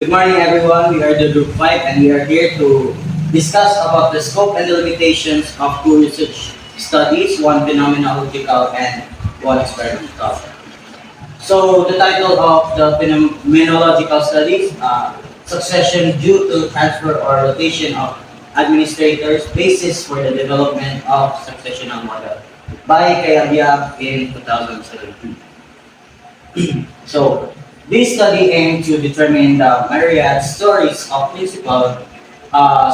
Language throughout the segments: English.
Good morning, everyone. We are the Group 5 and we are here to discuss about the scope and the limitations of two research studies, one phenomenological and one experimental. So the title of the phenomenological studies, Succession Due to Transfer or Rotation of Administrators, Basis for the Development of Successional Model by Kayabia in 2017. So, this study aimed to determine the myriad stories of principal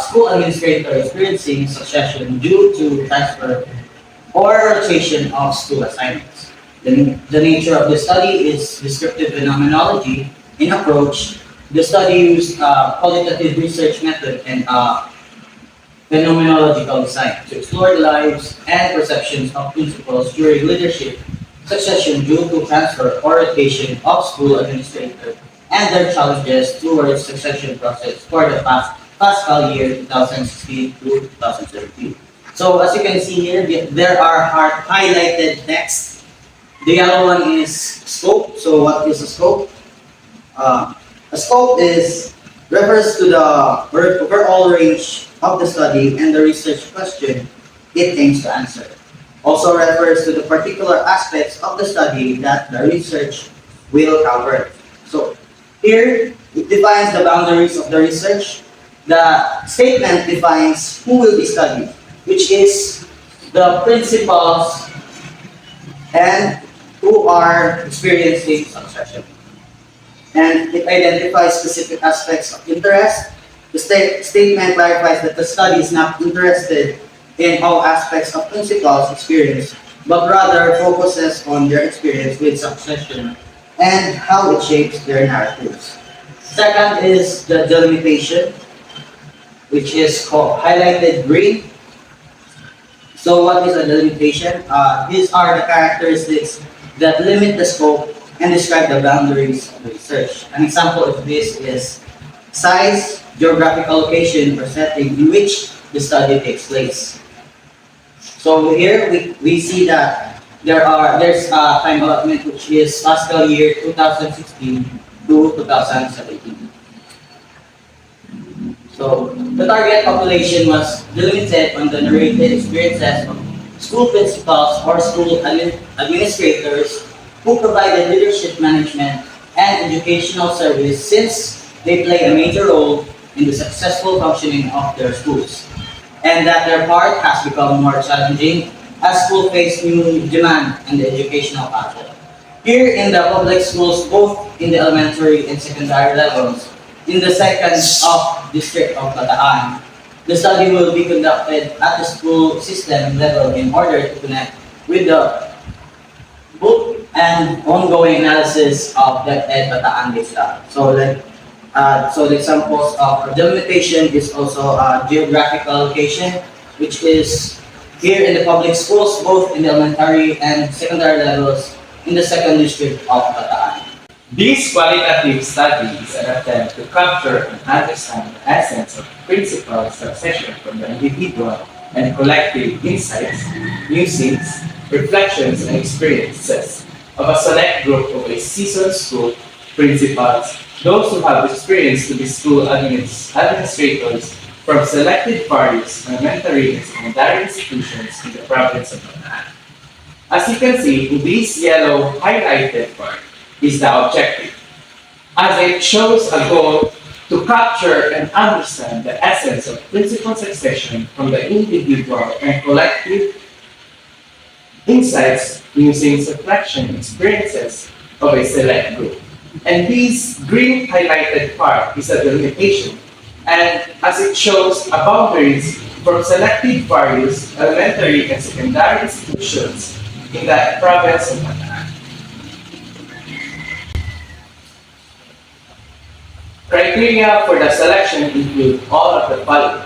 school administrator experiencing succession due to transfer or rotation of school assignments. The nature of the study is descriptive phenomenology. In approach, the study used qualitative research method and phenomenological design to explore the lives and perceptions of principals during leadership succession due to transfer or rotation of school administrators and their challenges towards succession process for the past fiscal year 2016 to 2017. So as you can see here, there are highlighted text. The yellow one is scope. So what is a scope? A scope is refers to the overall range of the study and the research question it aims to answer. Also refers to the particular aspects of the study that the research will cover. So here it defines the boundaries of the research. The statement defines who will be studied, which is the principals and who are experiencing succession. And it identifies specific aspects of interest. The statement clarifies that the study is not interested in all aspects of principals' experience, but rather focuses on their experience with succession and how it shapes their narratives. Second is the delimitation, which is called highlighted green. So what is a delimitation? These are the characteristics that limit the scope and describe the boundaries of the research. An example of this is size, geographical location, or setting in which the study takes place. So here we see that there's a time allotment which is fiscal year 2016 to 2017. So the target population was delimited on the narrated experiences of school principals or school administrators who provided leadership management and educational service since they play a major role in the successful functioning of their schools, and that their part has become more challenging as schools face new demand in the educational pattern. Here in the public schools, both in the elementary and secondary levels, in the second of district of Bataan, the study will be conducted at the school system level in order to connect with the book and ongoing analysis of the Bataan data. So the examples of delimitation is also geographical location, which is here in the public schools, both in the elementary and secondary levels in the second district of Bataan. This qualitative study is an attempt to capture and understand the essence of principal succession from the individual and collective insights, musings, reflections, and experiences of a select group of a seasoned school principals, those who have experience to be school administrators from selected various elementary and secondary institutions in the province of Bataan. As you can see, this yellow highlighted part is the objective, as it shows a goal to capture and understand the essence of principal succession from the individual and collective insights, musings, reflection, experiences of a select group. And this green highlighted part is a delimitation, and as it shows a boundaries from selected various elementary and secondary institutions in the province of Bataan. Criteria for the selection include all of the following.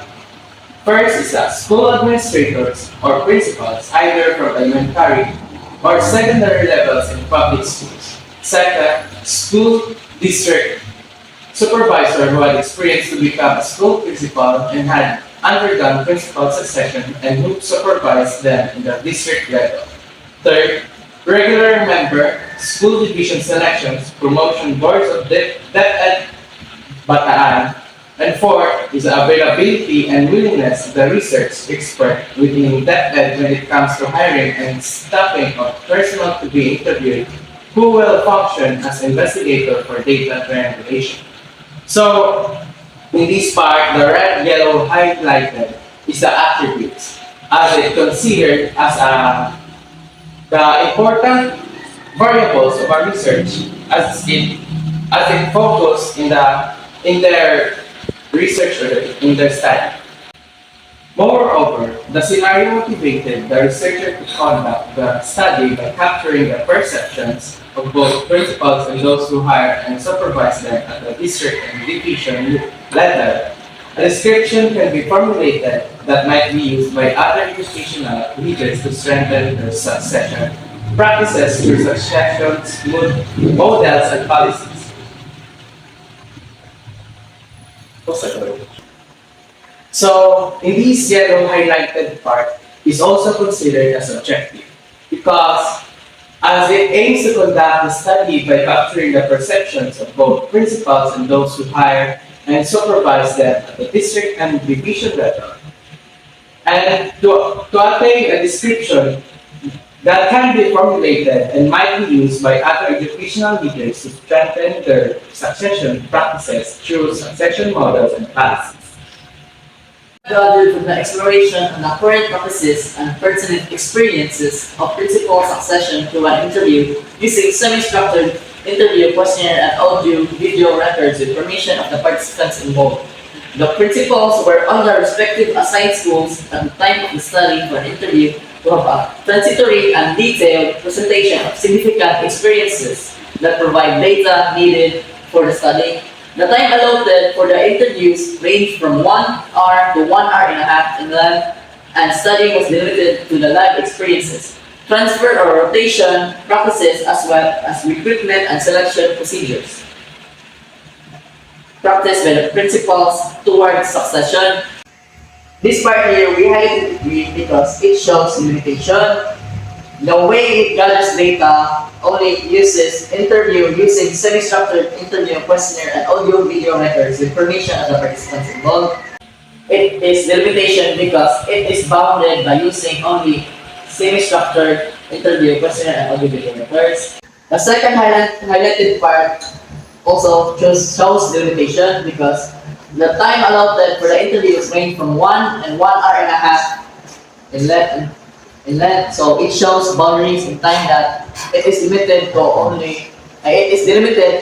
First is that school administrators or principals either from elementary or secondary levels in public schools. Second, school district supervisor who had experience to become a school principal and had undergone principal succession and who supervised them in the district level. Third, regular member, school division selections, promotion boards of bataan. And fourth is the availability and willingness of the research expert within DepEd when it comes to hiring and staffing of personnel to be interviewed who will function as investigator for data triangulation. So, in this part, the red, yellow highlighted is the attributes as it considered as the important variables of our research as it focus in their research or in their study. Moreover, the scenario motivated the researcher to conduct the study by capturing the perceptions of both principals and those who hire and supervise them at the district and division level. A description can be formulated that might be used by other educational leaders to strengthen their succession practices through succession models and policies. So, in this yellow highlighted part is also considered as objective because as it aims to conduct the study by capturing the perceptions of both principals and those who hire and supervise them at the district and division level. And to attain a description that can be formulated and might be used by other educational leaders to strengthen their succession practices through succession models and policies. Gathered from the exploration and the current practices and pertinent experiences of principal succession through an interview using semi-structured interview questionnaire and audio-video records with permission of the participants involved. The principals were on their respective assigned schools at the time of the study for an interview to have a transitory and detailed presentation of significant experiences that provide data needed for the study. The time allotted for the interviews ranged from 1 hour to 1 hour and a half in length, and study was limited to the live experiences, transfer or rotation practices, as well as recruitment and selection procedures practiced by the principals towards succession. This part here we highlighted green because it shows limitation. The way it gathers data only uses interview using semi-structured interview questionnaire and audio-video records with permission of the participants involved. It is delimitation because it is bounded by using only semi-structured interview questionnaire and audio-video records. The second highlighted part also shows delimitation because the time allotted for the interviews range from 1 and 1 hour and a half in length. So it shows boundaries in time that it is delimited to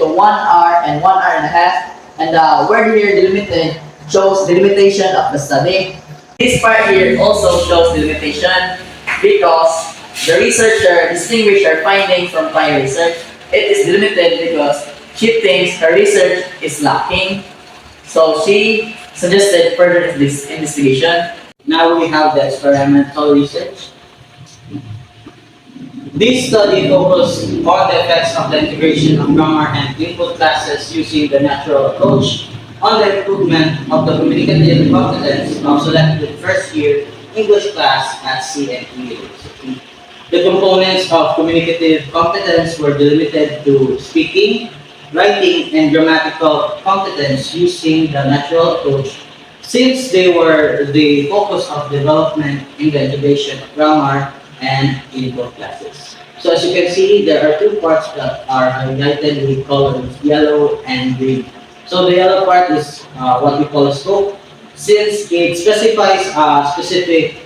1 hour and 1 hour and a half, and the word here delimited shows delimitation of the study. This part here also shows delimitation because the researcher distinguished her finding from prior research. It is delimited because she thinks her research is lacking, so she suggested further investigation. Now we have the experimental research. This study focused on the effects of the integration of grammar and input classes using the natural approach on the improvement of the communicative competence of selected first-year English class at CNE University. The components of communicative competence were delimited to speaking, writing, and grammatical competence using the natural approach since they were the focus of development in the integration of grammar and input classes. So as you can see, there are two parts that are highlighted with colors yellow and green. So the yellow part is what we call a scope, since it specifies a specific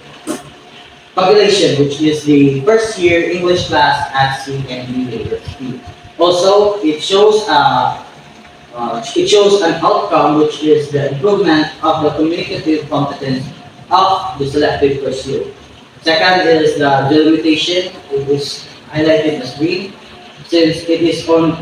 population, which is the first year English class at CNU University. Also, it shows an outcome, which is the improvement of the communicative competence of the selected first year. Second is the delimitation. It is highlighted as green. Since it is on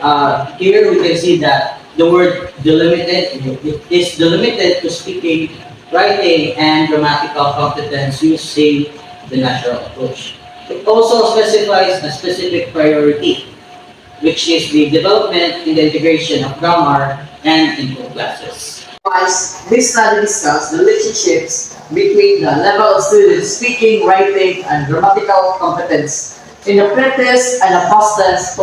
here, we can see that the word delimited, it is delimited to speaking, writing, and grammatical competence using the natural approach. It also specifies a specific priority, which is the development in the integration of grammar and input classes. Otherwise, this study discussed the relationships between the level of students' speaking, writing, and grammatical competence. In the pre-test and the post-test,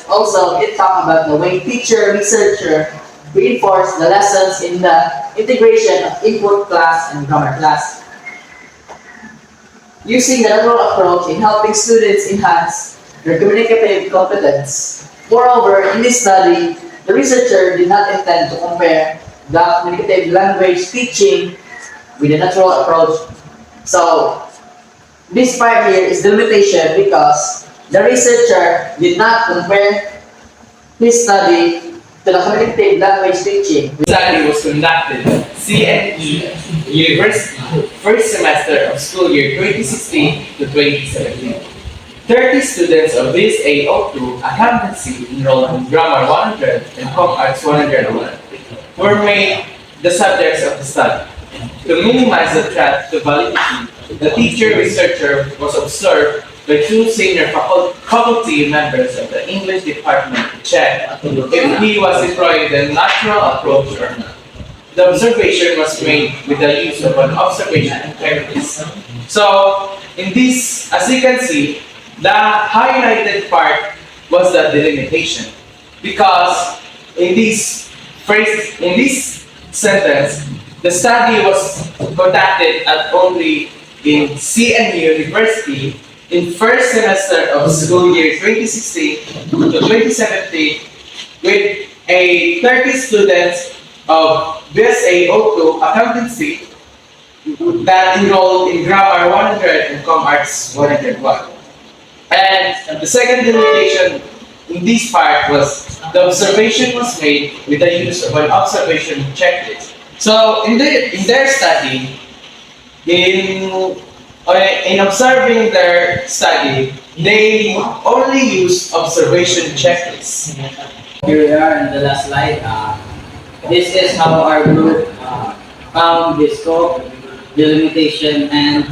also it talked about the way teacher, researcher reinforce the lessons in the integration of input class and grammar class, using the natural approach in helping students enhance their communicative competence. Moreover, in this study, the researcher did not intend to compare the communicative language teaching with the natural approach. So, this part here is the limitation because the researcher did not compare his study to the communicative language teaching. The study was conducted at CNE University, first semester of school year 2016 to 2017. 30 students of this AO2 accountancy enrolled in Grammar 100 and Com Arts 101 were made the subjects of the study. To minimize the threat to validity, the teacher-researcher was observed by two senior faculty members of the English department to check if he was employing the natural approach or not. The observation was made with the use of an observation checklist. So, in this, as you can see, the highlighted part was the delimitation. Because in this sentence, the study was conducted at only in CNU University in first semester of school year 2016 to 2017 with a 30 students of BSA O2 accountancy that enrolled in Grammar 100 and Com Arts 101. And the second delimitation in this part was the observation was made with the use of an observation checklist. So in their study, in observing their study, they only use observation checklists. Here we are in the last slide. This is how our group found the scope, the limitation, and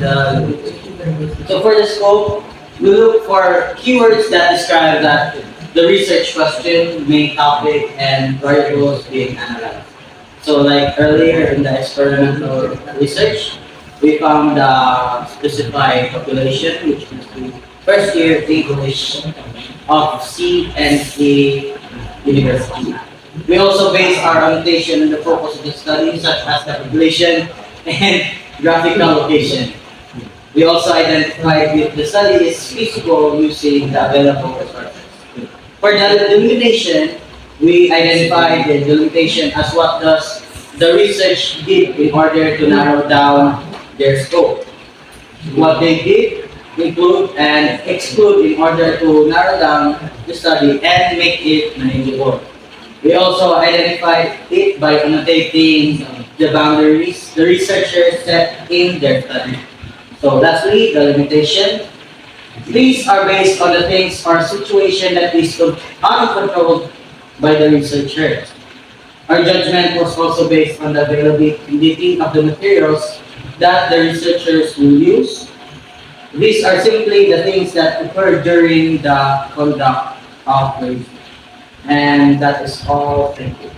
so for the scope, we look for keywords that describe that the research question, main topic, and variables being analyzed. So like earlier in the experimental research, we found the specified population, which is the first year English of CNC University. We also base our annotation on the focus of the study, such as the population and graphical location. We also identified if the study is feasible using the available resources. For the delimitation, we identified the delimitation as what does the research did in order to narrow down their scope. What they did include and exclude in order to narrow down the study and make it manageable. We also identified it by annotating the boundaries the researchers set in their study. So lastly, the limitation. These are based on the things or situation that is uncontrolled by the researcher. Our judgment was also based on the availability of the materials that the researchers will use. These are simply the things that occur during the conduct of the research. And that is all. Thank you.